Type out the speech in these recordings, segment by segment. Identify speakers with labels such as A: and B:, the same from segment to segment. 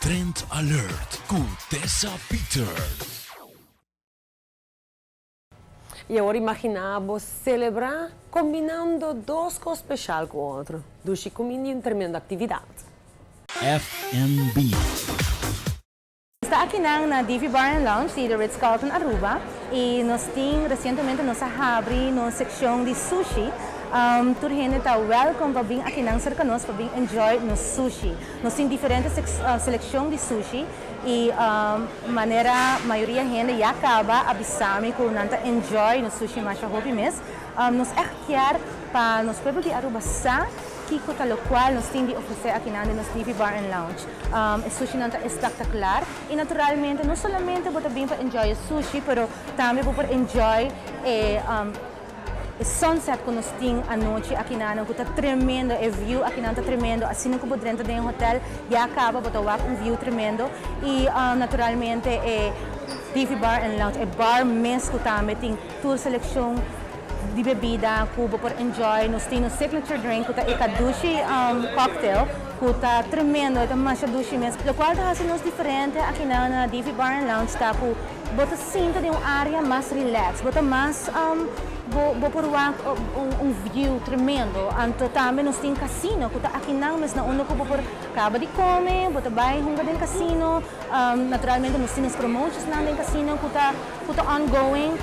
A: Trend Alert com Tessa Peters.
B: E agora imaginamos celebrar combinando duas coisas especiais com o outro. Dushi combina uma tremenda atividade.
A: FNB.
C: Está aqui na Divi Bar and Lounge de Ritz-Carlton Aruba e nós temos recentemente nossa abre na seção de sushi. Toda gente está welcome para vir aqui na cerca nós para vir enjoy no sushi. Nós temos diferentes seleções de sushi e a maioria da gente já acaba avisando que não enjoy no sushi mais hobby mesmo. Nós queremos para nós povo de Aruba que o qual nós temos de oferecer aqui na Divi Bar and Lounge. O sushi não é espetacular e naturalmente não somente para vir para enjoy o sushi, mas também para enjoy o sunset que nós temos à noite aqui na que está tremendo, o view aqui na está tremendo, assim como dentro do hotel já acaba para ter view tremendo e naturalmente Divi Bar and Lounge é bar mesmo que também tem toda seleção de bebida que para enjoy. Nós temos signature drink que é o Dushi cocktail que está tremendo, é mais Dushi mesmo. O qual está sendo diferente aqui na Divi Bar and Lounge está que você sinta de uma área mais relax, você mais por view tremendo. Então também nós temos casino que está aqui mas na onde você acaba de comer, você vai junto no casino. Naturalmente nós temos promotions no casino que está ongoing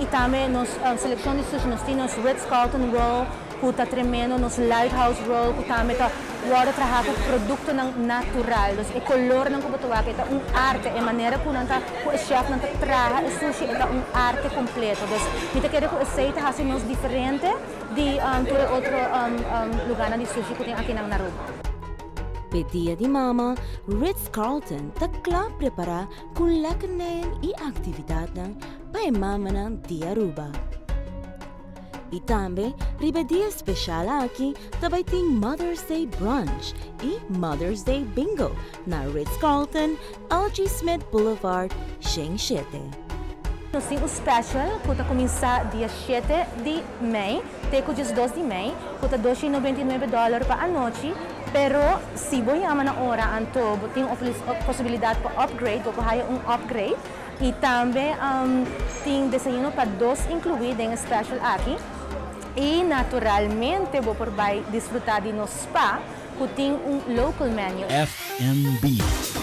C: e também nós seleção de sushi nós temos Ritz-Carlton Roll que está tremendo, nos Lighthouse Roll que também está trabalhar produto natural, o color ng kubatuwa é arte, é maneira que o chef não traga o sushi é arte completo. Então quero que o aceite assim nos diferente de todo outro lugar de sushi que tem aqui na Aruba.
D: Pedia de mama, Ritz-Carlton takla prepara com lakanen e atividade para mama de Aruba. E também, ribedia especial aqui, também tem Mother's Day Brunch e Mother's Day Bingo na Ritz-Carlton, LG Smith Boulevard, Xinxiete.
C: Nós temos o special que começa dia 7 de maio, até o dia 2 de maio, que está $299 para a noite. Pero se você ama na hora, então tem a possibilidade para upgrade, para fazer upgrade. E também tem desayuno para dois incluído em special aqui. E naturalmente você vai desfrutar de no spa, que tem local menu.
A: FNB.